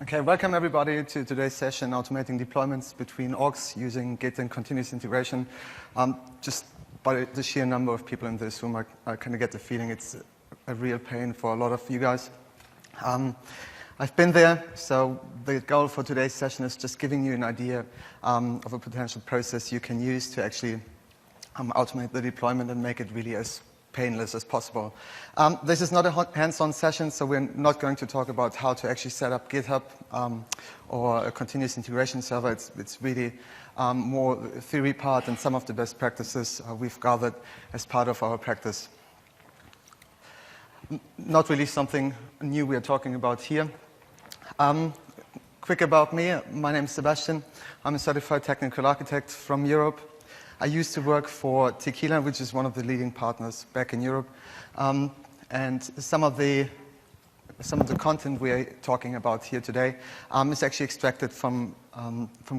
Okay, welcome everybody to today's session, automating deployments between orgs using Git and continuous integration. Just by the sheer number of people in this room, I kind of get the feeling it's a real pain for a lot of you guys. I've been there, so the goal for today's session is just giving you an idea of a potential process you can use to actually automate the deployment and make it really as painless as possible. This is not a hands-on session, so we're not going to talk about how to actually set up GitHub or a continuous integration server. It's really more theory part and some of the best practices we've gathered as part of our practice. Not really something new we're talking about here. Quick about me. My name is Sebastian. I'm a certified technical architect from Europe. I used to work for Tequila, which is one of the leading partners back in Europe. And some of the content we are talking about here today is actually extracted from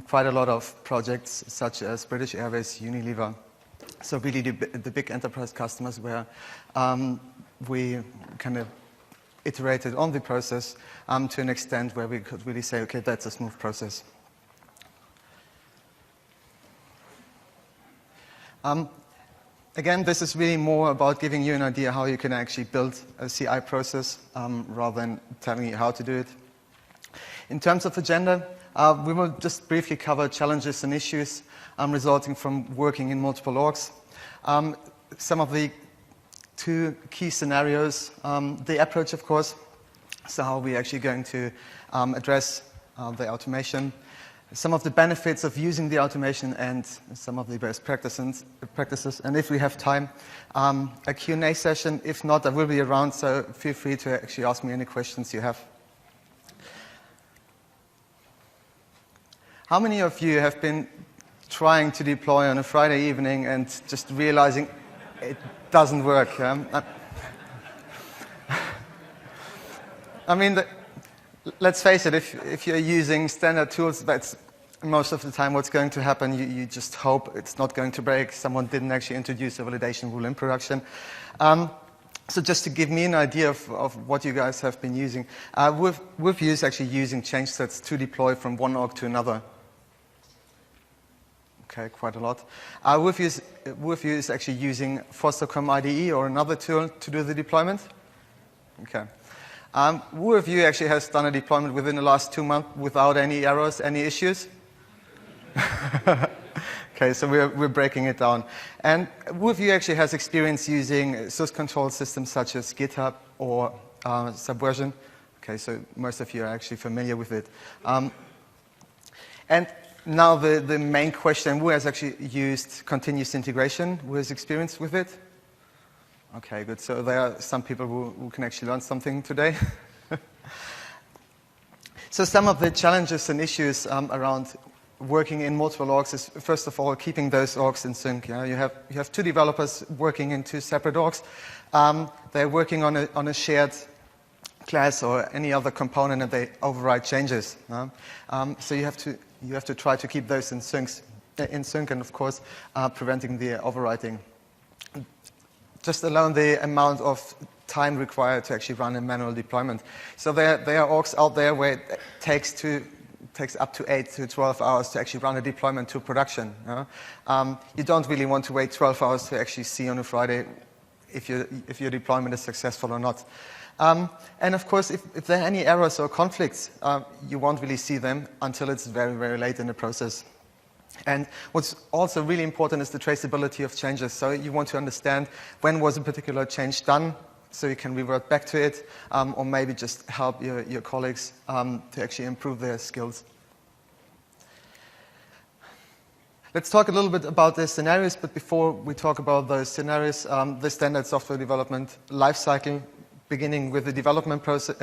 quite a lot of projects, such as British Airways, Unilever. So really the big enterprise customers where we kind of iterated on the process to an extent where we could really say, okay, that's a smooth process. Again, this is really more about giving you an idea how you can actually build a CI process rather than telling you how to do it. In terms of agenda, we will just briefly cover challenges and issues resulting from working in multiple orgs. Some of the two key scenarios, the approach, of course, so how we're actually going to address the automation, some of the benefits of using the automation, and some of the best practices. And if we have time, a Q&A session. If not, I will be around, so feel free to actually ask me any questions you have. How many of you have been trying to deploy on a Friday evening and just realizing it doesn't work? I mean, let's face it, if you're using standard tools, that's most of the time what's going to happen. You just hope it's not going to break. Someone didn't actually introduce a validation rule in production. So just to give me an idea of what you guys have been using, we've used actually using change sets to deploy from one org to another. Okay, quite a lot. We've used actually using Fostercom IDE or another tool to do the deployment. Okay. Who of you actually has done a deployment within the last 2 months without any errors, any issues? Okay, so we're breaking it down. And who of you actually has experience using source control systems such as GitHub or Subversion? Okay, so most of you are actually familiar with it. And now the main question, who has actually used continuous integration? Who has experience with it? Okay, good. So there are some people who can actually learn something today. So some of the challenges and issues around working in multiple orgs is, first of all, keeping those orgs in sync. You have two developers working in two separate orgs. They're working on a shared class or any other component, and they override changes. So you have to try to keep those in sync, and of course, preventing the overwriting. Just alone the amount of time required to actually run a manual deployment. So there are orgs out there where it takes up to 8 to 12 hours to actually run a deployment to production. You don't really want to wait 12 hours to actually see on a Friday if your deployment is successful or not. And of course, if there are any errors or conflicts, you won't really see them until it's very, very late in the process. And what's also really important is the traceability of changes. So you want to understand when was a particular change done, so you can revert back to it, or maybe just help your colleagues to actually improve their skills. Let's talk a little bit about the scenarios, but before we talk about those scenarios, the standard software development lifecycle, beginning with the development process,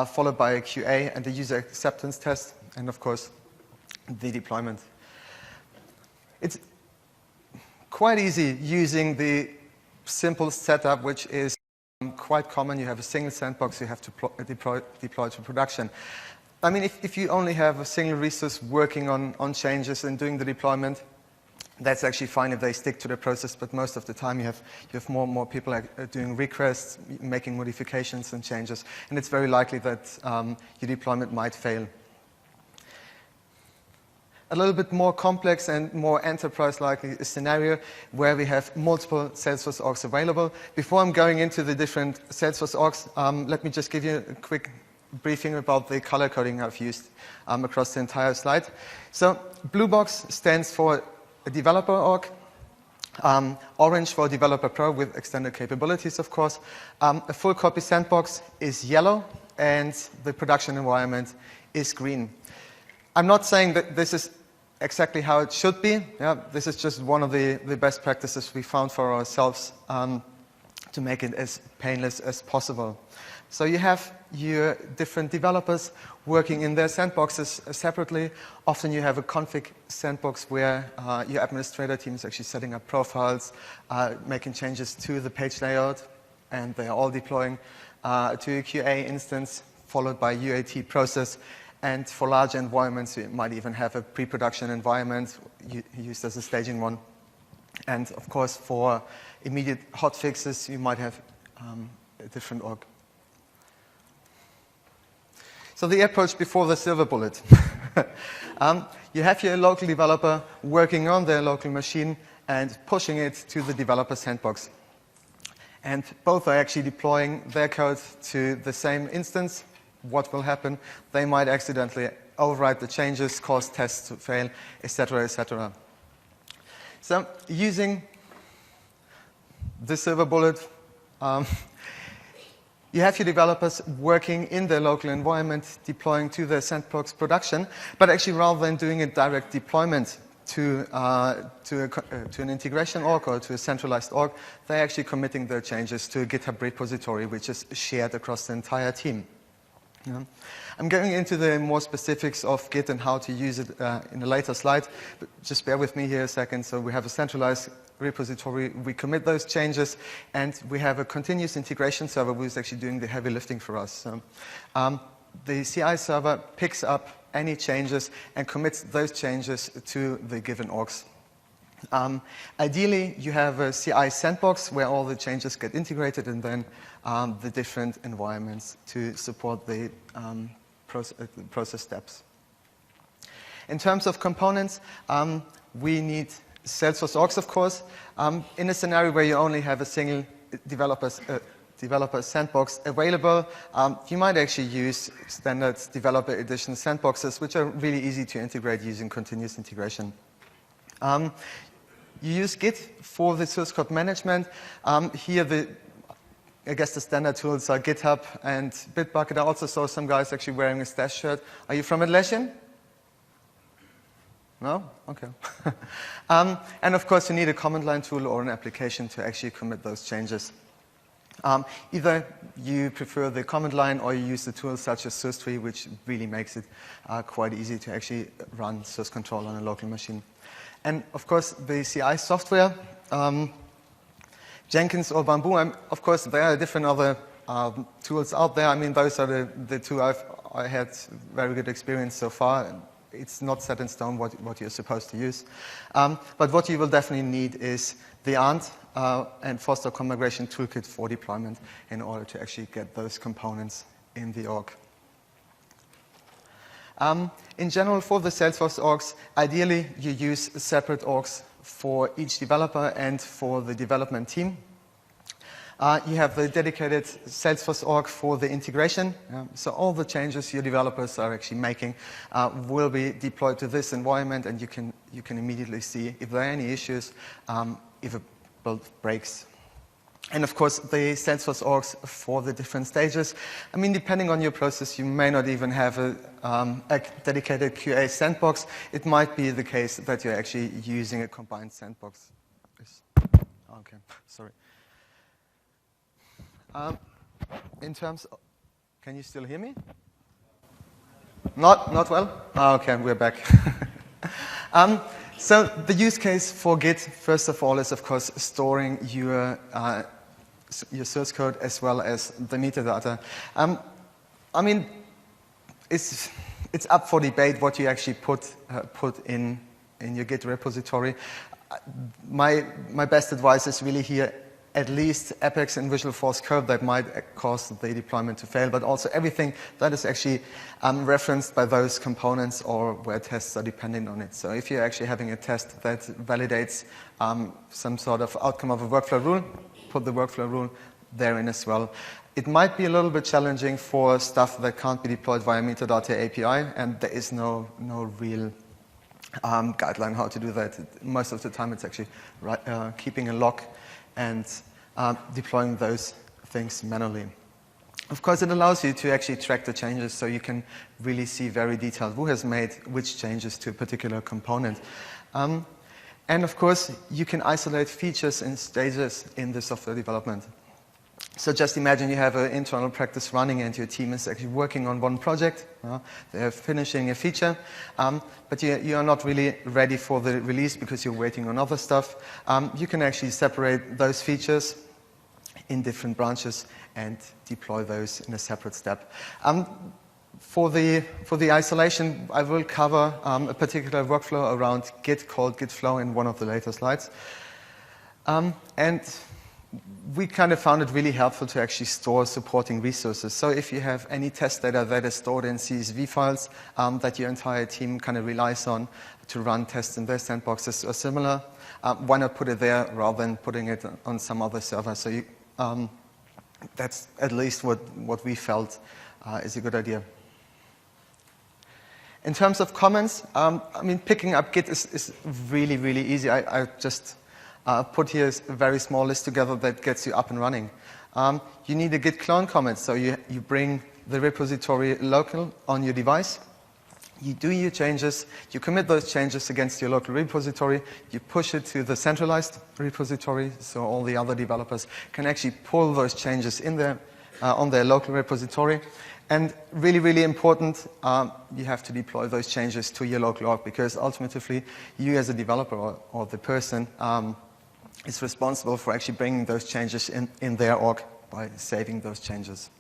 followed by a QA and the user acceptance test, and of course, the deployment. It's quite easy using the simple setup, which is quite common. You have a single sandbox you have to deploy to production. I mean, if you only have a single resource working on changes and doing the deployment, That's actually fine if they stick to the process, but most of the time you have more and more people doing requests, making modifications and changes, and it's very likely that your deployment might fail. A little bit more complex and more enterprise-like scenario where we have multiple Salesforce orgs available. Before I'm going into the different Salesforce orgs, let me just give you a quick briefing about the color coding I've used across the entire slide. So blue box stands for a developer org, orange for developer pro with extended capabilities, of course. A full copy sandbox is yellow, and the production environment is green. I'm not saying that this is exactly how it should be. Yeah, this is just one of the best practices we found for ourselves to make it as painless as possible. So you have your different developers working in their sandboxes separately. Often you have a config sandbox where your administrator team is actually setting up profiles, making changes to the page layout, and they are all deploying to a QA instance followed by UAT process. And for large environments, you might even have a pre-production environment used as a staging one. And of course, for immediate hot fixes, you might have a different org. So the approach before the silver bullet. You have your local developer working on their local machine and pushing it to the developer sandbox. And both are actually deploying their code to the same instance. What will happen? They might accidentally overwrite the changes, cause tests to fail, etc., etc. So using the silver bullet, you have your developers working in their local environment, deploying to their sandbox production, but actually rather than doing a direct deployment to an integration org or to a centralized org, they're actually committing their changes to a GitHub repository, which is shared across the entire team. Yeah. I'm going into the more specifics of Git and how to use it in a later slide, but just bear with me here a second. So we have a centralized repository, we commit those changes, and we have a continuous integration server who is actually doing the heavy lifting for us. So, the CI server picks up any changes and commits those changes to the given orgs. Ideally, you have a CI sandbox where all the changes get integrated, and then the different environments to support the process steps. In terms of components, we need Salesforce orgs, of course. In a scenario where you only have a single developer sandbox available, you might actually use standard developer edition sandboxes, which are really easy to integrate using continuous integration. You use Git for the source code management. Here, I guess the standard tools are GitHub and Bitbucket. I also saw some guys actually wearing a Stash shirt. Are you from Atlassian? No? Okay. And of course, you need a command line tool or an application to actually commit those changes. Either you prefer the command line or you use the tools such as SourceTree, which really makes it quite easy to actually run source control on a local machine. And of course, the CI software, Jenkins or Bamboo, of course, there are different other tools out there. I mean, those are the two I had very good experience so far. It's not set in stone what you're supposed to use. But what you will definitely need is the ANT and Foster Migration Toolkit for deployment in order to actually get those components in the org. In general, for the Salesforce orgs, ideally you use separate orgs for each developer and for the development team. You have the dedicated Salesforce org for the integration. So all the changes your developers are actually making will be deployed to this environment, and you can immediately see if there are any issues, if a build breaks. And of course, the Salesforce orgs for the different stages. I mean, depending on your process, you may not even have a dedicated QA sandbox. It might be the case that you're actually using a combined sandbox. Okay, sorry. In terms of, can you still hear me? Not well? Oh, okay, we're back. So the use case for Git, first of all, is of course storing your source code as well as the metadata. I mean, it's up for debate what you actually put in your Git repository. my best advice is really here, at least Apex and Visualforce Curve that might cause the deployment to fail, but also everything that is actually referenced by those components or where tests are dependent on it. So if you're actually having a test that validates some sort of outcome of a workflow rule, put the workflow rule therein as well. It might be a little bit challenging for stuff that can't be deployed via Metadata API, and there is no real guideline how to do that. Most of the time it's actually keeping a log and deploying those things manually. Of course, it allows you to actually track the changes, so you can really see very detailed who has made which changes to a particular component. And of course, you can isolate features and stages in the software development. So just imagine you have an internal practice running and your team is actually working on one project. They're finishing a feature, but you are not really ready for the release because you're waiting on other stuff. You can actually separate those features in different branches and deploy those in a separate step. For the isolation, I will cover a particular workflow around Git called Git Flow in one of the later slides. And we kind of found it really helpful to actually store supporting resources. So if you have any test data that is stored in CSV files that your entire team kind of relies on to run tests in their sandboxes or similar, why not put it there rather than putting it on some other server? So that's at least what we felt is a good idea. In terms of comments, I mean, picking up Git is really, really easy. I just put here a very small list together that gets you up and running. You need a git clone commit, so you bring the repository local on your device. You do your changes, you commit those changes against your local repository, you push it to the centralized repository, so all the other developers can actually pull those changes in there on their local repository. And really, really important, you have to deploy those changes to your local org, because ultimately, you as a developer or the person is responsible for actually bringing those changes in their org by saving those changes.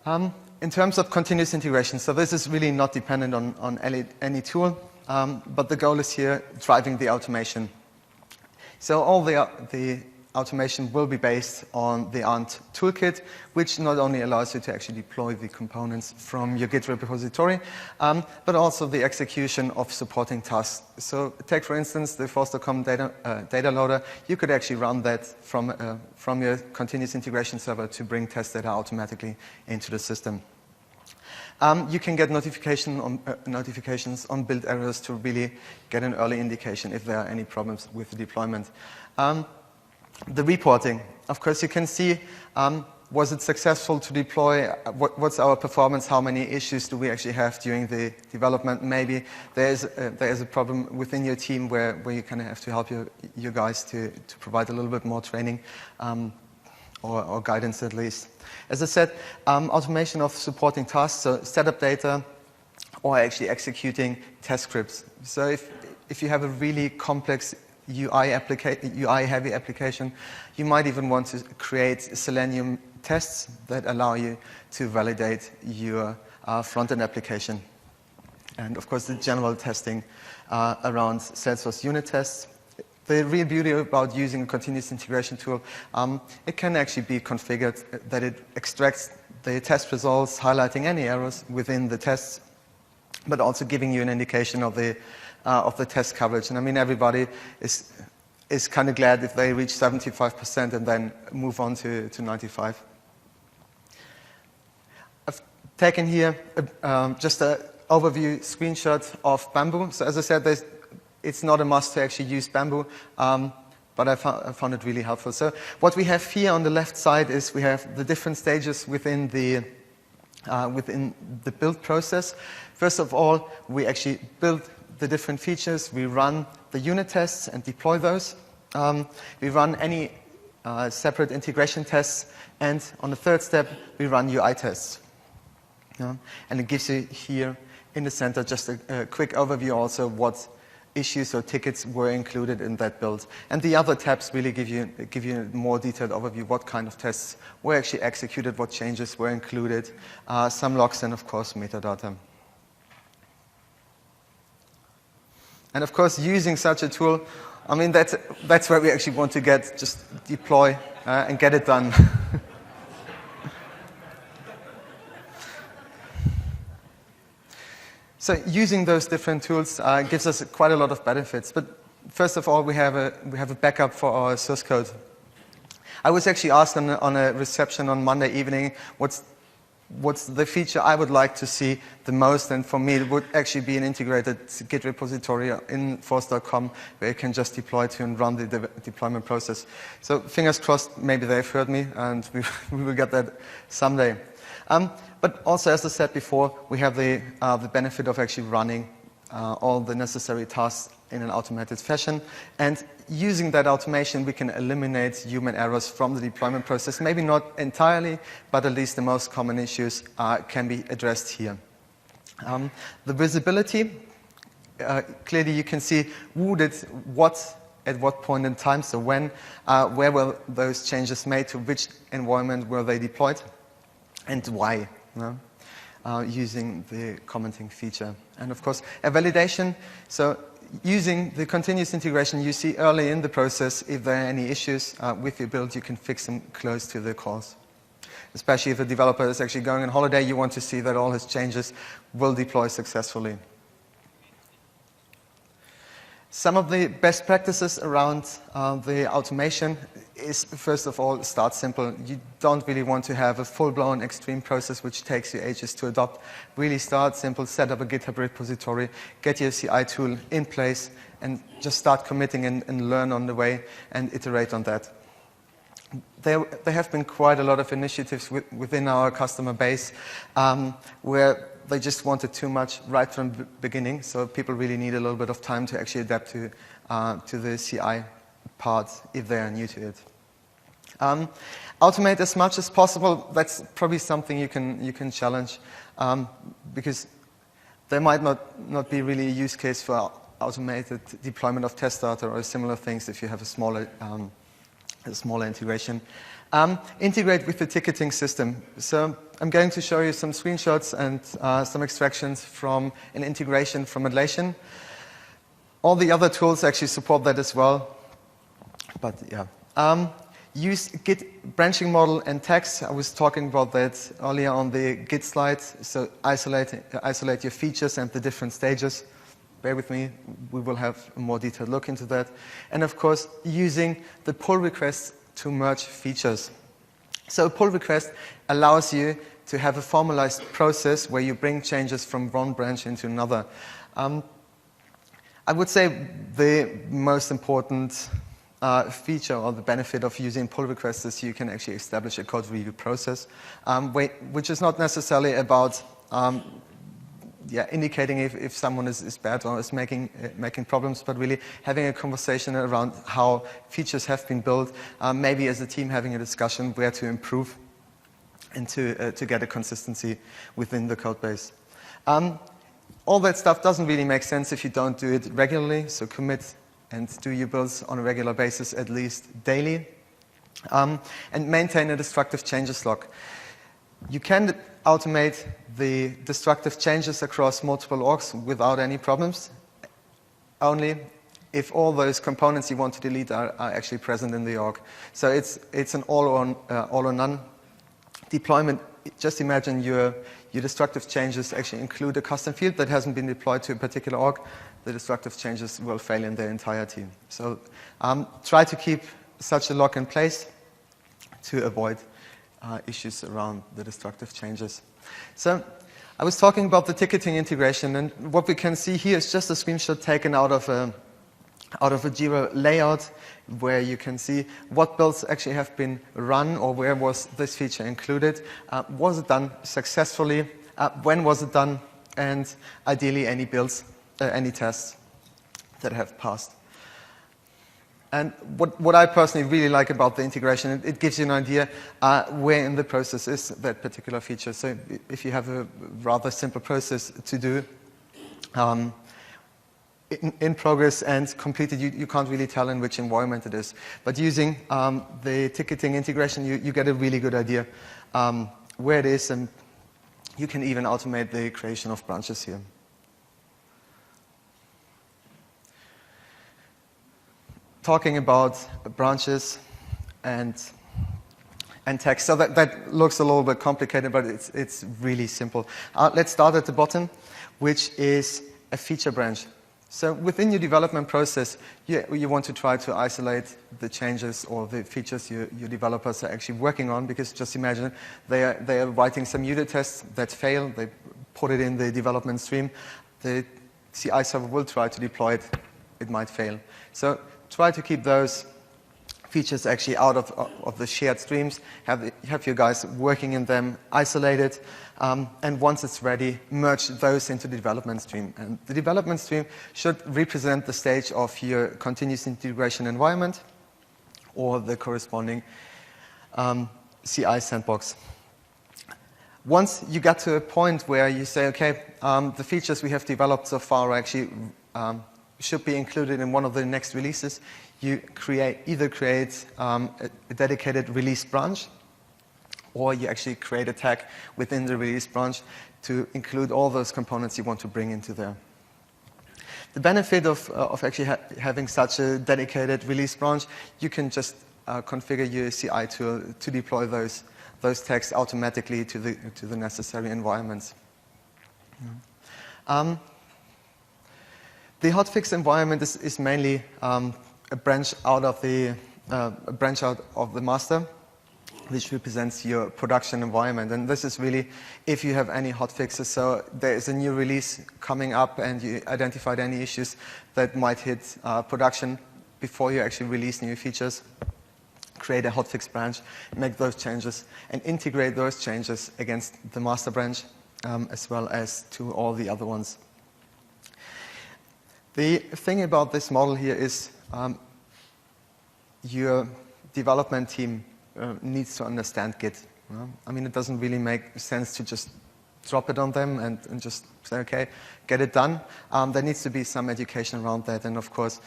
In terms of continuous integration, so this is really not dependent on any tool, but the goal is here driving the automation. So all the automation will be based on the ANT toolkit, which not only allows you to actually deploy the components from your Git repository, but also the execution of supporting tasks. So take, for instance, the Force.com data loader. You could actually run that from your continuous integration server to bring test data automatically into the system. You can get notifications on build errors to really get an early indication if there are any problems with the deployment. The reporting, of course, you can see, was it successful to deploy, what's our performance, how many issues do we actually have during the development. Maybe there is a problem within your team where you kind of have to help your guys to provide a little bit more training or guidance at least. As I said, automation of supporting tasks, so setup data or actually executing test scripts. So if you have a really complex UI-heavy application, you might even want to create Selenium tests that allow you to validate your front-end application. And of course, the general testing around Salesforce unit tests. The real beauty about using a continuous integration tool, it can actually be configured that it extracts the test results, highlighting any errors within the tests, but also giving you an indication of the test coverage. And I mean, everybody is kind of glad if they reach 75% and then move on to 95%. I've taken here just an overview screenshot of Bamboo. So as I said, it's not a must to actually use Bamboo, but I found it really helpful. So what we have here on the left side is we have the different stages within the build process. First of all, we actually build the different features. We run the unit tests and deploy those. We run any separate integration tests. And on the third step, we run UI tests. And it gives you here in the center just a quick overview also what issues or tickets were included in that build. And the other tabs really give you a more detailed overview what kind of tests were actually executed, what changes were included, some logs, and of course metadata. And of course, using such a tool, I mean, that's where we actually want to get, just deploy and get it done. So using those different tools gives us quite a lot of benefits. But first of all, we have a backup for our source code. I was actually asked on a reception on Monday evening, what's the feature I would like to see the most, and for me it would actually be an integrated Git repository in Force.com where you can just deploy to and run the deployment process. So fingers crossed, maybe they've heard me, and we will get that someday. But also, as I said before, we have the benefit of actually running all the necessary tasks in an automated fashion. And using that automation, we can eliminate human errors from the deployment process. Maybe not entirely, but at least the most common issues can be addressed here. The visibility, clearly you can see who did what at what point in time, so when, where were those changes made, to which environment were they deployed, and why, using the commenting feature. And of course, a validation. So using the continuous integration, you see early in the process if there are any issues with your build, you can fix them close to the cause. Especially if a developer is actually going on holiday, you want to see that all his changes will deploy successfully. Some of the best practices around the automation is, first of all, start simple. You don't really want to have a full-blown extreme process which takes you ages to adopt. Really start simple, set up a GitHub repository, get your CI tool in place, and just start committing and learn on the way and iterate on that. There have been quite a lot of initiatives within our customer base where they just wanted too much right from the beginning, so people really need a little bit of time to actually adapt to the CI part if they are new to it. Automate as much as possible. That's probably something you can challenge because there might not be really a use case for automated deployment of test data or similar things if you have a smaller integration. Integrate with the ticketing system. So I'm going to show you some screenshots and some extractions from an integration from Atlassian. All the other tools actually support that as well. But yeah. Use Git branching model and tags. I was talking about that earlier on the Git slide. So isolate your features and the different stages. Bear with me, we will have a more detailed look into that. And of course, using the pull requests to merge features. So a pull request allows you to have a formalized process where you bring changes from one branch into another. I would say the most important feature or the benefit of using pull requests is you can actually establish a code review process, which is not necessarily about indicating if someone is bad or is making problems, but really having a conversation around how features have been built, maybe as a team having a discussion where to improve and to get a consistency within the code base. All that stuff doesn't really make sense if you don't do it regularly, so commit and do your builds on a regular basis, at least daily, and maintain a destructive changes log. You can automate the destructive changes across multiple orgs without any problems, only if all those components you want to delete are actually present in the org. So it's an all or none deployment. Just imagine your destructive changes actually include a custom field that hasn't been deployed to a particular org. The destructive changes will fail in their entirety. So try to keep such a log in place to avoid issues around the destructive changes. So I was talking about the ticketing integration, and what we can see here is just a screenshot taken out of a Jira layout where you can see what builds actually have been run or where was this feature included. Was it done successfully? When was it done? And ideally any builds, any tests that have passed. And what I personally really like about the integration, it gives you an idea where in the process is that particular feature. So if you have a rather simple process to do in progress and completed, you can't really tell in which environment it is. But using the ticketing integration, you get a really good idea where it is, and you can even automate the creation of branches here. talking about branches and text. So that looks a little bit complicated, but it's really simple. Let's start at the bottom, which is a feature branch. So within your development process, you want to try to isolate the changes or the features your developers are actually working on, because just imagine they are writing some unit tests that fail, they put it in the development stream, the CI server will try to deploy it, it might fail. So try to keep those features actually out of the shared streams, have your guys working in them, isolated, and once it's ready, merge those into the development stream. And the development stream should represent the stage of your continuous integration environment or the corresponding CI sandbox. Once you get to a point where you say, okay, the features we have developed so far actually should be included in one of the next releases, you either create a dedicated release branch, or you actually create a tag within the release branch to include all those components you want to bring into there. The benefit of actually having such a dedicated release branch, you can just configure your CI tool to deploy those tags automatically to the necessary environments. The hotfix environment is mainly a branch out of the master, which represents your production environment. And this is really if you have any hotfixes. So there is a new release coming up and you identified any issues that might hit production before you actually release new features. Create a hotfix branch, make those changes, and integrate those changes against the master branch, as well as to all the other ones. The thing about this model here is your development team needs to understand Git. I mean, it doesn't really make sense to just drop it on them and just say, okay, get it done. There needs to be some education around that, and of course,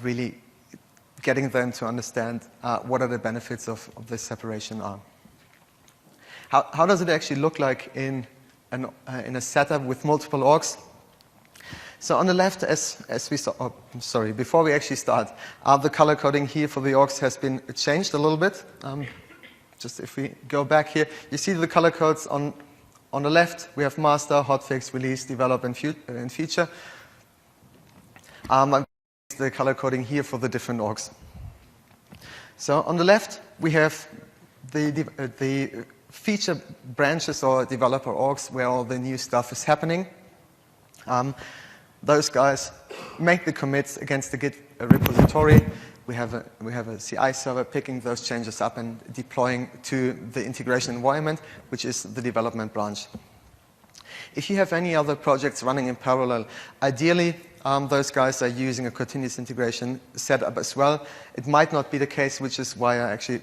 really getting them to understand what are the benefits of this separation are. How does it actually look like in a setup with multiple orgs? So on the left, as we saw, before we actually start, the color coding here for the orgs has been changed a little bit. Just if we go back here, you see the color codes on the left. We have master, hotfix, release, develop, and feature. The color coding here for the different orgs. So on the left, we have the feature branches or developer orgs where all the new stuff is happening. Those guys make the commits against the Git repository. We have a CI server picking those changes up and deploying to the integration environment, which is the development branch. If you have any other projects running in parallel, ideally those guys are using a continuous integration setup as well. It might not be the case, which is why I actually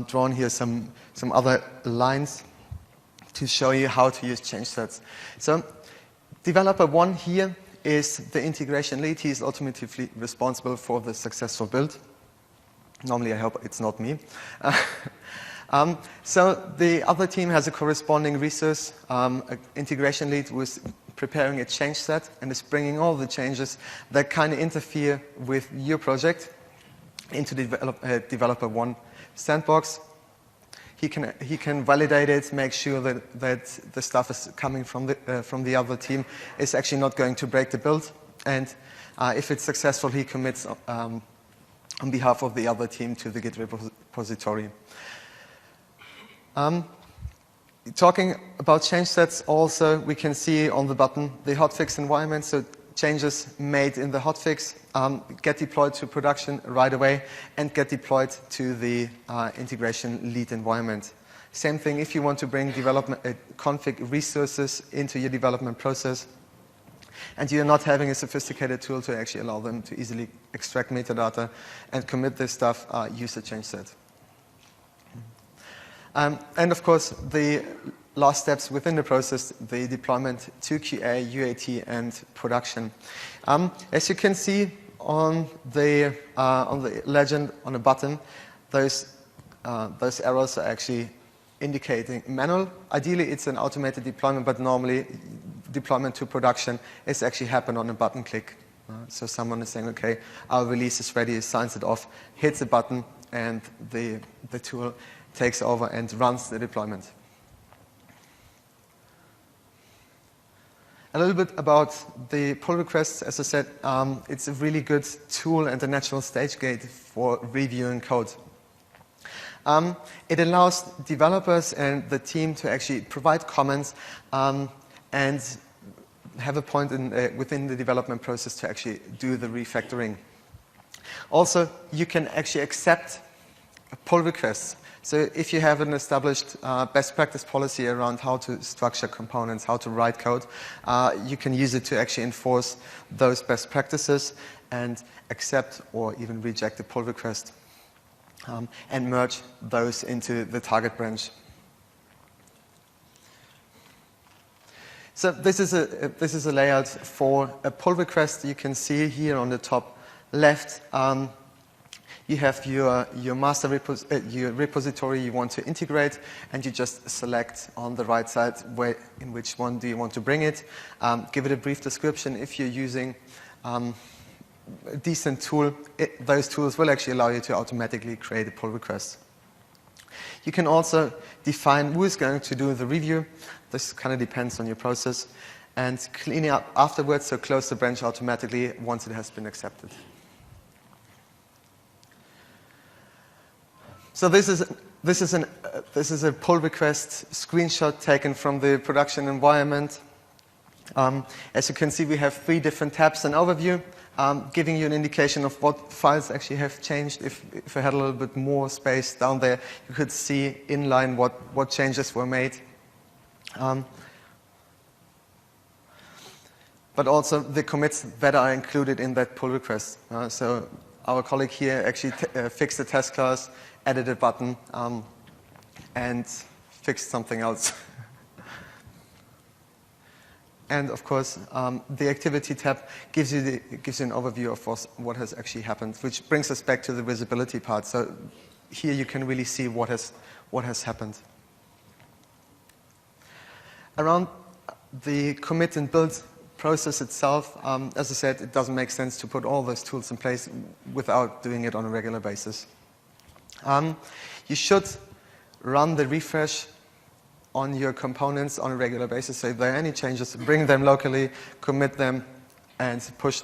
drawn here some other lines to show you how to use change sets. So developer 1 here is the integration lead. He is ultimately responsible for the successful build. Normally, I hope it's not me. So the other team has a corresponding resource, integration lead who is preparing a change set and is bringing all the changes that kind of interfere with your project into the developer 1 sandbox. He can validate it, make sure that the stuff is coming from the other team is actually not going to break the build, and if it's successful, he commits on behalf of the other team to the Git repository. Talking about change sets, also we can see on the button the hotfix environment. So changes made in the hotfix get deployed to production right away and get deployed to the integration lead environment. Same thing if you want to bring development config resources into your development process and you're not having a sophisticated tool to actually allow them to easily extract metadata and commit this stuff, use a change set. And of course, the last steps within the process, the deployment to QA, UAT, and production. As you can see on the legend on the button, those arrows are actually indicating manual. Ideally, it's an automated deployment, but normally deployment to production is actually happen on a button click. So someone is saying, okay, our release is ready, signs it off, hits a button, and the tool takes over and runs the deployment. A little bit about the pull requests. As I said, it's a really good tool and a natural stage gate for reviewing code. It allows developers and the team to actually provide comments and have a point within the development process to actually do the refactoring. Also, you can actually accept pull requests. So if you have an established best practice policy around how to structure components, how to write code, you can use it to actually enforce those best practices and accept or even reject a pull request and merge those into the target branch. So this is a layout for a pull request. You can see here on the top left, you have your master your repository you want to integrate, and you just select on the right side in which one do you want to bring it. Give it a brief description. If you're using a decent tool, those tools will actually allow you to automatically create a pull request. You can also define who is going to do the review. This kind of depends on your process. And clean it up afterwards, so close the branch automatically once it has been accepted. So this is a pull request screenshot taken from the production environment. As you can see, we have 3 different tabs and overview, giving you an indication of what files actually have changed. If I had a little bit more space down there, you could see inline what changes were made. But also the commits that are included in that pull request. So our colleague here actually fixed the test class, added a button, and fixed something else. And of course, the activity tab gives you an overview of what has actually happened, which brings us back to the visibility part. So here you can really see what has happened. Around the commit and build process itself, as I said, it doesn't make sense to put all those tools in place without doing it on a regular basis. You should run the refresh on your components on a regular basis. So if there are any changes, bring them locally, commit them, and push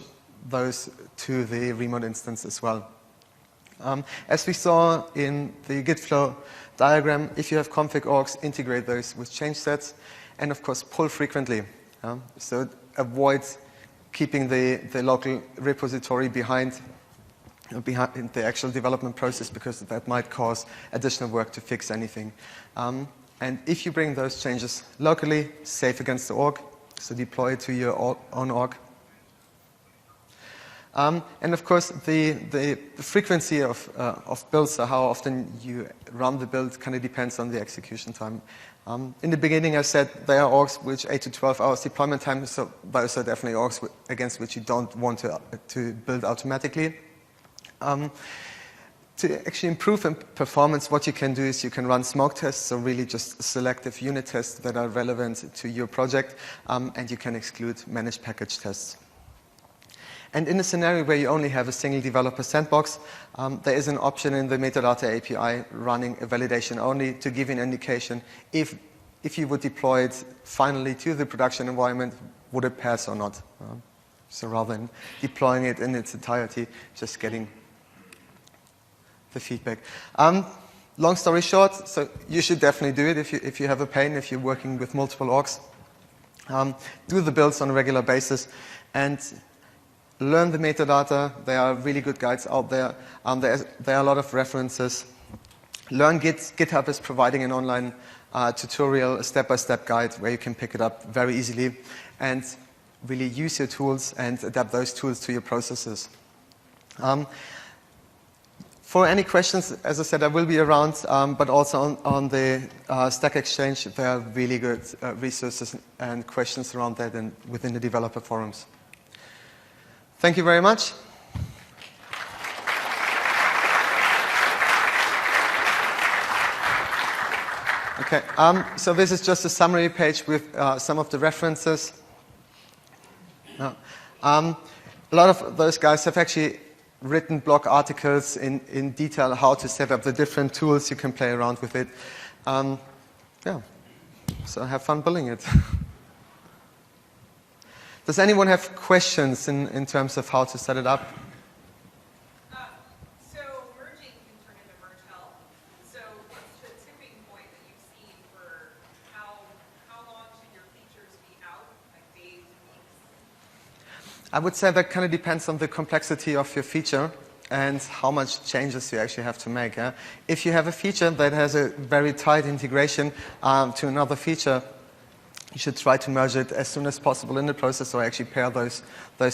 those to the remote instance as well. As we saw in the Git flow diagram, if you have config orgs, integrate those with change sets, and of course pull frequently. So avoid keeping the local repository behind the actual development process, because that might cause additional work to fix anything. And if you bring those changes locally, safe against the org, so deploy it to your own org. And of course, the frequency of builds, so how often you run the build, kind of depends on the execution time. In the beginning, I said there are orgs which 8 to 12 hours deployment time, so those are definitely orgs against which you don't want to build automatically. To actually improve performance, what you can do is you can run smoke tests, so really just selective unit tests that are relevant to your project, and you can exclude managed package tests. And in a scenario where you only have a single developer sandbox, there is an option in the metadata API running a validation only to give you an indication if you would deploy it finally to the production environment, would it pass or not? So rather than deploying it in its entirety, just getting the feedback. Long story short, so you should definitely do it if you have a pain, if you're working with multiple orgs. Do the builds on a regular basis and learn the metadata. There are really good guides out there. There are a lot of references. Learn Git. GitHub is providing an online tutorial, a step-by-step guide where you can pick it up very easily and really use your tools and adapt those tools to your processes. For any questions, as I said, I will be around, but also on the Stack Exchange, there are really good resources and questions around that and within the developer forums. Thank you very much. Okay, so this is just a summary page with some of the references. a lot of those guys have actually written blog articles in detail how to set up the different tools. You can play around with it. Yeah, so have fun building it. Does anyone have questions in terms of how to set it up? So merging can turn into merge hell. So what's the tipping point that you've seen for how long should your features be out, like days, weeks? I would say that kind of depends on the complexity of your feature and how much changes you actually have to make. Yeah? If you have a feature that has a very tight integration to another feature, you should try to merge it as soon as possible in the process, or actually pair those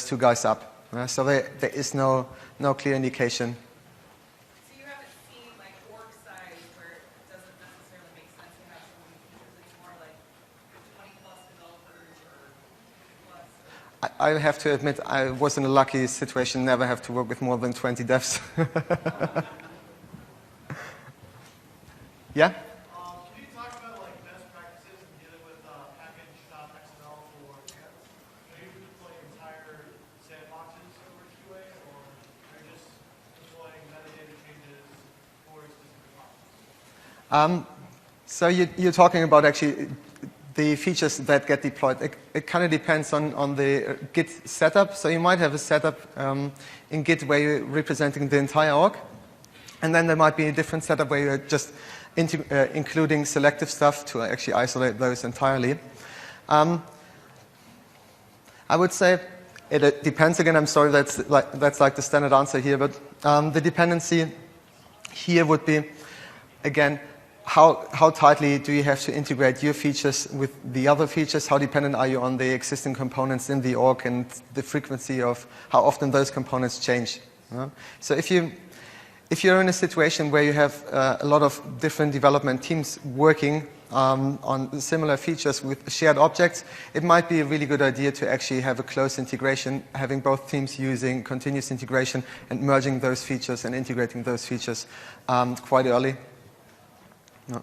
two guys up. So there is no clear indication. So you haven't seen like org size where it doesn't necessarily make sense to have so many features. It's more like 20 plus developers or plus. I have to admit, I was in a lucky situation, never have to work with more than 20 devs. Yeah? Can you talk about like best practices in dealing with package.xml for ants? Are you deploying entire sandboxes over QA, or are you just deploying metadata changes for specific boxes? So you're talking about actually the features that get deployed. It kind of depends on the Git setup. So you might have a setup in Git where you're representing the entire org. And then there might be a different setup where you're just including selective stuff to actually isolate those entirely. I would say it depends. Again, I'm sorry, that's like the standard answer here. But the dependency here would be, again, how tightly do you have to integrate your features with the other features? How dependent are you on the existing components in the org and the frequency of how often those components change? So if you're in a situation where you have a lot of different development teams working on similar features with shared objects, it might be a really good idea to actually have a close integration, having both teams using continuous integration and merging those features and integrating those features quite early. No.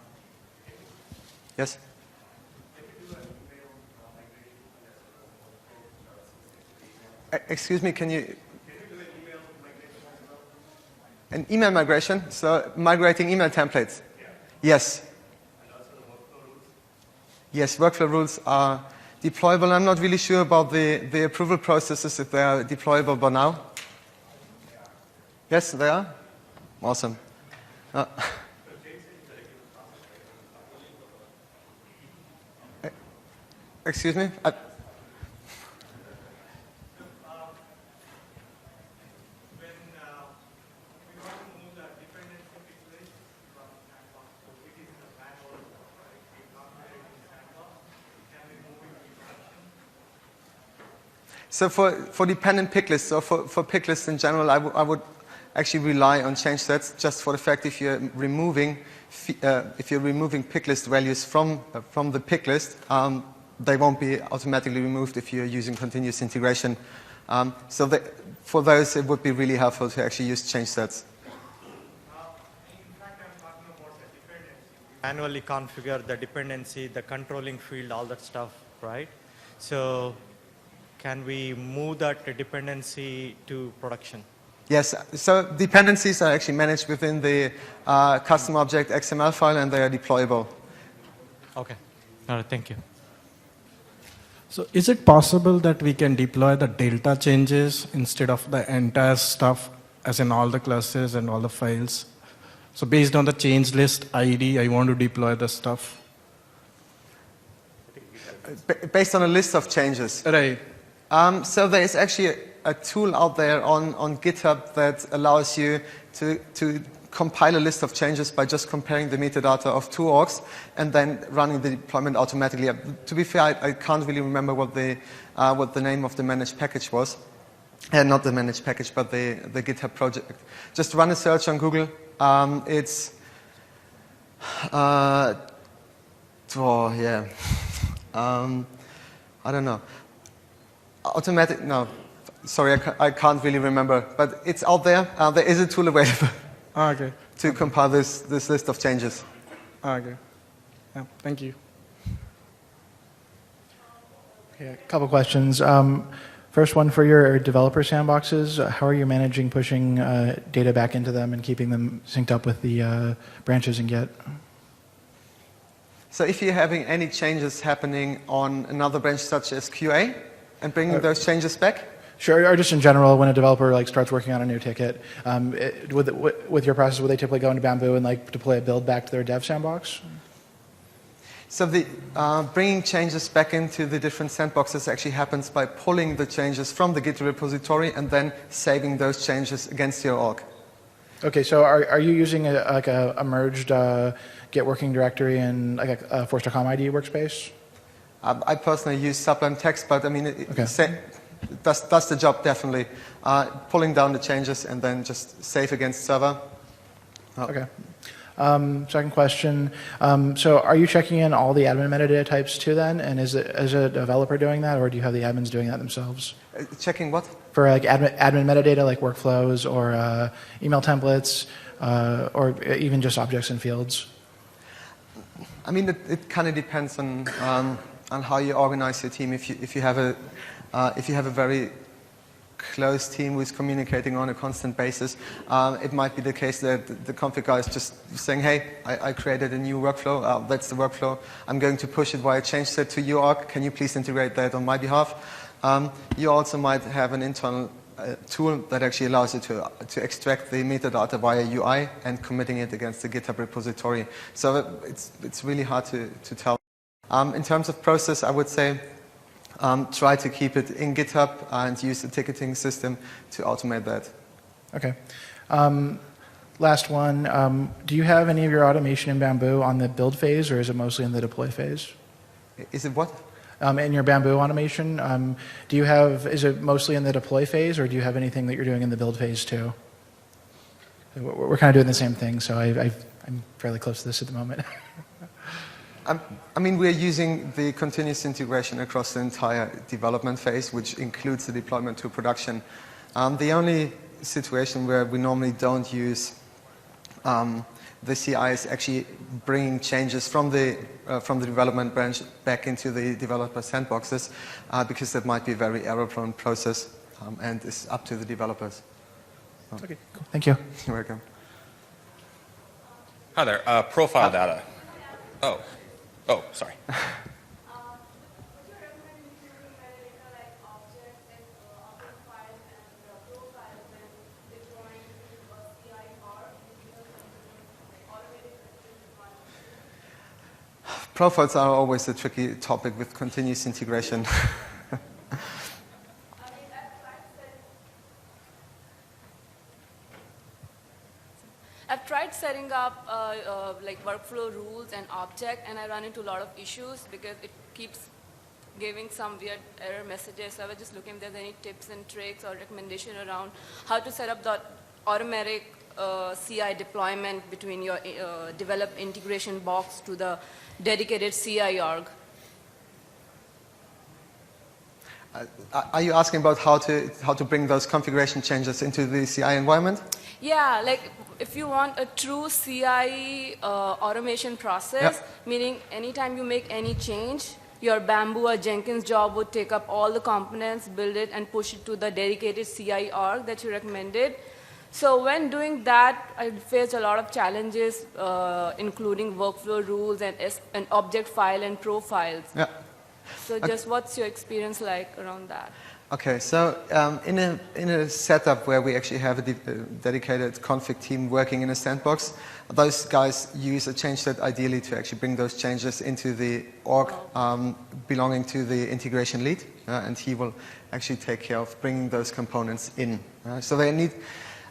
Yes? Excuse me, can you... An email migration? So migrating email templates? Yeah. Yes. And also the workflow rules? Yes, workflow rules are deployable. I'm not really sure about the approval processes, if they are deployable by now. Yes, they are? Awesome. Excuse me? We want to move that dependency calculation from sandbox. So it is in the manual, right? We calculate in sandbox. Can we move it to production? So for dependent pick lists, or for pick lists in general, I would actually rely on change sets, just for the fact if you're removing pick list values from the pick list, they won't be automatically removed if you're using continuous integration. For those, it would be really helpful to actually use change sets. In fact, I'm talking about the dependency. Manually configure the dependency, the controlling field, all that stuff, right? So can we move that dependency to production? Yes, so dependencies are actually managed within the custom object XML file, and they are deployable. Okay. All right, thank you. So is it possible that we can deploy the delta changes instead of the entire stuff, as in all the classes and all the files? So based on the change list ID, I want to deploy the stuff. Based on a list of changes. Right. So there is actually a tool out there on GitHub that allows you to compile a list of changes by just comparing the metadata of two orgs and then running the deployment automatically. To be fair, I can't really remember what the name of the managed package was. Not the managed package, but the GitHub project. Just run a search on Google. It's I don't know. Automatic? No. Sorry, I can't really remember. But it's out there. There is a tool available. Okay. To compile this list of changes. Okay. Yeah, thank you. Okay, a couple questions. First one, for your developer sandboxes, how are you managing pushing data back into them and keeping them synced up with the branches in Git? So if you're having any changes happening on another branch such as QA and bringing those changes back? Sure, or just in general, when a developer like starts working on a new ticket, with your process, would they typically go into Bamboo and like deploy a build back to their dev sandbox? So the bringing changes back into the different sandboxes actually happens by pulling the changes from the Git repository and then saving those changes against your org. Okay, so are you using a merged Git working directory and like a Force.com ID workspace? I personally use Sublime Text, but I mean, it does the job definitely. Pulling down the changes and then just save against server. Okay. Second question. So are you checking in all the admin metadata types too then? And is a developer doing that, or do you have the admins doing that themselves? Checking what? For like admin metadata like workflows or email templates or even just objects and fields? I mean, it kind of depends on how you organize your team. If you have a very close team who's communicating on a constant basis, it might be the case that the config guy is just saying, hey, I created a new workflow, that's the workflow, I'm going to push it via change set to your org, can you please integrate that on my behalf? You also might have an internal tool that actually allows you to extract the metadata via UI and committing it against the GitHub repository. So it's really hard to tell. In terms of process, I would say try to keep it in GitHub and use the ticketing system to automate that. Okay. Last one. Do you have any of your automation in Bamboo on the build phase, or is it mostly in the deploy phase? Is it what? In your Bamboo automation, is it mostly in the deploy phase, or do you have anything that you're doing in the build phase too? We're kind of doing the same thing, so I'm fairly close to this at the moment. I mean, we're using the continuous integration across the entire development phase, which includes the deployment to production. The only situation where we normally don't use the CI is actually bringing changes from the development branch back into the developer sandboxes, because that might be a very error-prone process and is up to the developers. Okay, cool. Thank you. You're welcome. Hi there. Profile data. Oh, sorry. Profiles are always a tricky topic with continuous integration. I've tried setting up like workflow rules and object, and I run into a lot of issues because it keeps giving some weird error messages. So I was just looking if there's any tips and tricks or recommendation around how to set up the automatic CI deployment between your develop integration box to the dedicated CI org. Are you asking about how to bring those configuration changes into the CI environment? Yeah, like if you want a true CI automation process, meaning anytime you make any change, your Bamboo or Jenkins job would take up all the components, build it, and push it to the dedicated CI org that you recommended. So when doing that, I faced a lot of challenges, including workflow rules and object file and profiles. Yeah. So just what's your experience like around that? Okay, so in a setup where we actually have a dedicated config team working in a sandbox, those guys use a change set ideally to actually bring those changes into the org belonging to the integration lead, and he will actually take care of bringing those components in. So they need,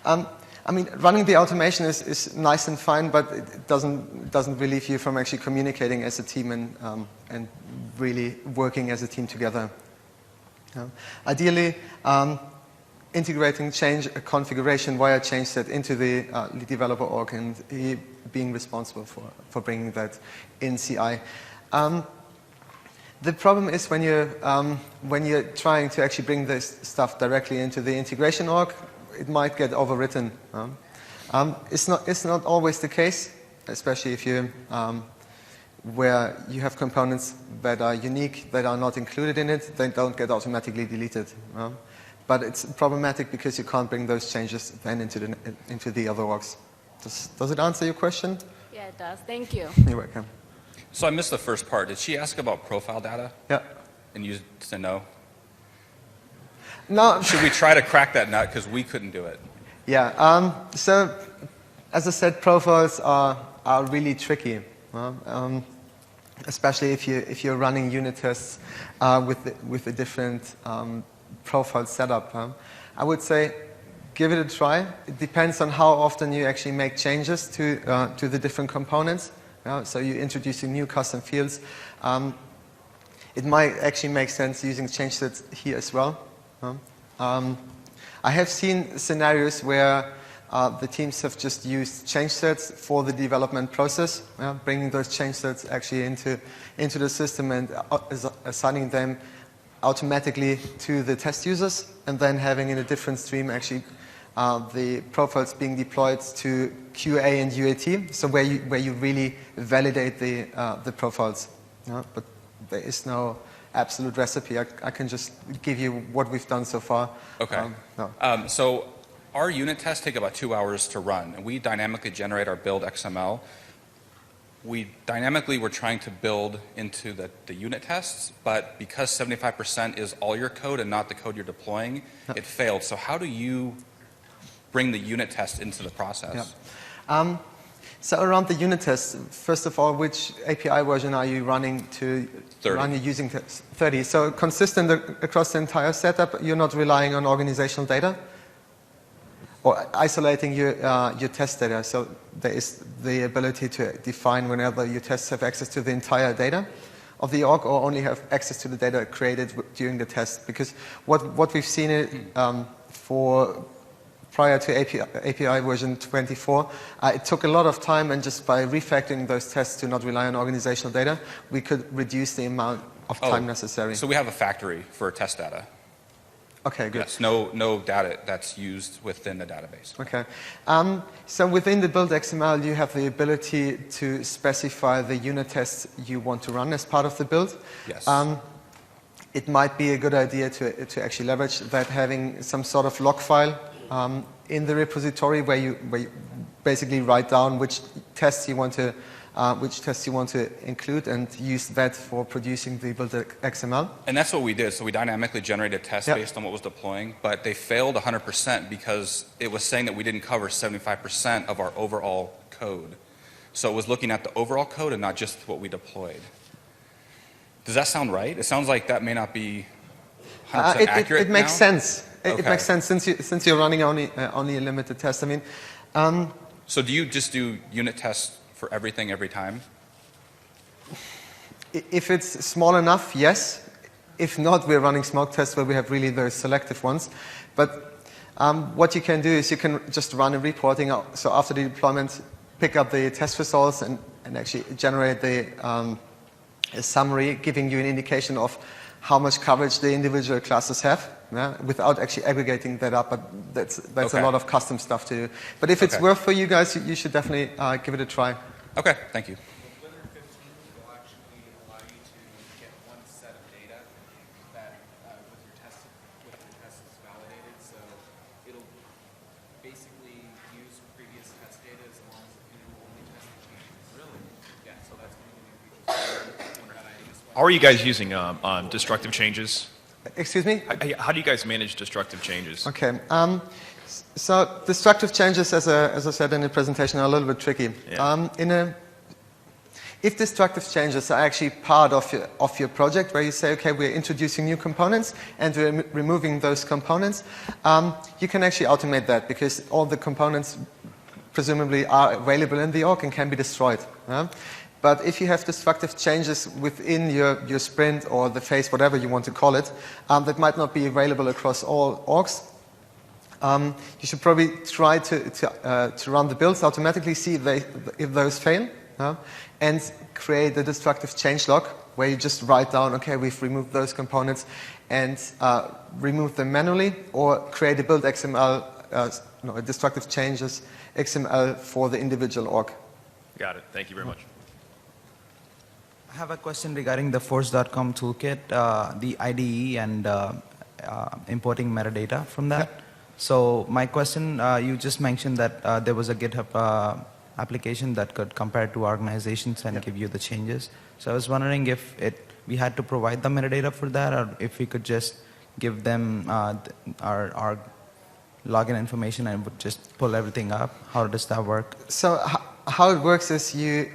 I mean, running the automation is nice and fine, but it doesn't relieve you from actually communicating as a team and really working as a team together. Ideally, integrating change configuration via change set into the developer org and he being responsible for bringing that in CI. The problem is when you're trying to actually bring this stuff directly into the integration org, it might get overwritten. It's not always the case, especially if you where you have components that are unique, that are not included in it, they don't get automatically deleted. But it's problematic because you can't bring those changes then into the other orgs. Does it answer your question? Yeah, it does. Thank you. You're welcome. So I missed the first part. Did she ask about profile data? Yeah. And you said no? No. Should we try to crack that nut? Because we couldn't do it. Yeah. So, as I said, profiles are really tricky, especially if you're running unit tests with a different profile setup. I would say give it a try. It depends on how often you actually make changes to the different components. So you're introducing new custom fields. It might actually make sense using change sets here as well. I have seen scenarios where the teams have just used change sets for the development process, bringing those change sets actually into the system and assigning them automatically to the test users, and then having in a different stream actually the profiles being deployed to QA and UAT, so where you really validate the profiles. But there is no absolute recipe. I can just give you what we've done so far. Okay. No. So our unit tests take about 2 hours to run, and we dynamically generate our build XML. We dynamically were trying to build into the unit tests, but because 75% is all your code and not the code you're deploying, it failed. So how do you bring the unit test into the process? Yeah. So around the unit tests, first of all, which API version are you running to 30. run your using tests? 30. So consistent across the entire setup, you're not relying on organizational data or isolating your test data. So there is the ability to define whenever your tests have access to the entire data of the org or only have access to the data created during the test. Because what we've seen for prior to API version 24, it took a lot of time, and just by refactoring those tests to not rely on organizational data, we could reduce the amount of time necessary. So we have a factory for test data. Okay, good. Yes, no data that's used within the database. Okay. So within the build XML, you have the ability to specify the unit tests you want to run as part of the build. Yes. It might be a good idea to actually leverage that, having some sort of log file in the repository where you basically write down which tests you want to include, and use that for producing the build XML. And that's what we did. So we dynamically generated tests based on what was deploying, but they failed 100% because it was saying that we didn't cover 75% of our overall code. So it was looking at the overall code and not just what we deployed. Does that sound right? It sounds like that may not be 100% accurate. It makes now? sense. It makes sense since you're running only a limited test. I mean, so do you just do unit tests for everything every time? If it's small enough, yes. If not, we're running smoke tests where we have really those selective ones. But what you can do is you can just run a reporting. So after the deployment, pick up the test results and actually generate a summary giving you an indication of how much coverage the individual classes have, without actually aggregating that up. But that's a lot of custom stuff to do. But if it's worth for you guys, you should definitely give it a try. Okay, thank you. Blender 15 will actually allow you to get one set of data that with your tests validated. So it'll basically use previous test data as long as it will only test the changes. Really? Yeah. So that's one of the new features. How are you guys using destructive changes? Excuse me? How do you guys manage destructive changes? Okay. So destructive changes, as I said in the presentation, are a little bit tricky. Yeah. If destructive changes are actually part of your project, where you say, okay, we're introducing new components and we're removing those components, you can actually automate that, because all the components presumably are available in the org and can be destroyed. But if you have destructive changes within your sprint or the phase, whatever you want to call it, that might not be available across all orgs, you should probably try to run the builds automatically, see if those fail, and create a destructive change log where you just write down, okay, we've removed those components, and remove them manually, or create a build XML, a destructive changes XML for the individual org. Got it. Thank you very much. I have a question regarding the Force.com toolkit, the IDE and importing metadata from that. So my question, you just mentioned that there was a GitHub application that could compare to organizations and give you the changes. So I was wondering if we had to provide the metadata for that, or if we could just give them our login information and would just pull everything up. How does that work? So how it works is you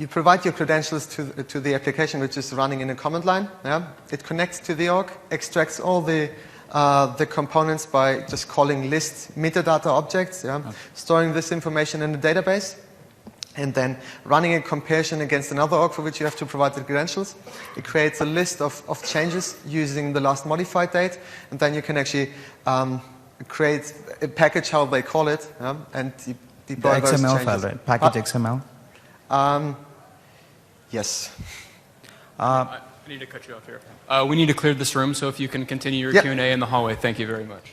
provide your credentials to the application, which is running in a command line. Yeah? It connects to the org, extracts all the components by just calling list metadata objects, storing this information in a database, and then running a comparison against another org for which you have to provide the credentials. It creates a list of changes using the last modified date, and then you can actually create a package, how they call it, and deploy The those XML changes. file, right? Package XML? Yes. I need to cut you off here. We need to clear this room, so if you can continue your Yep. Q&A in the hallway, thank you very much.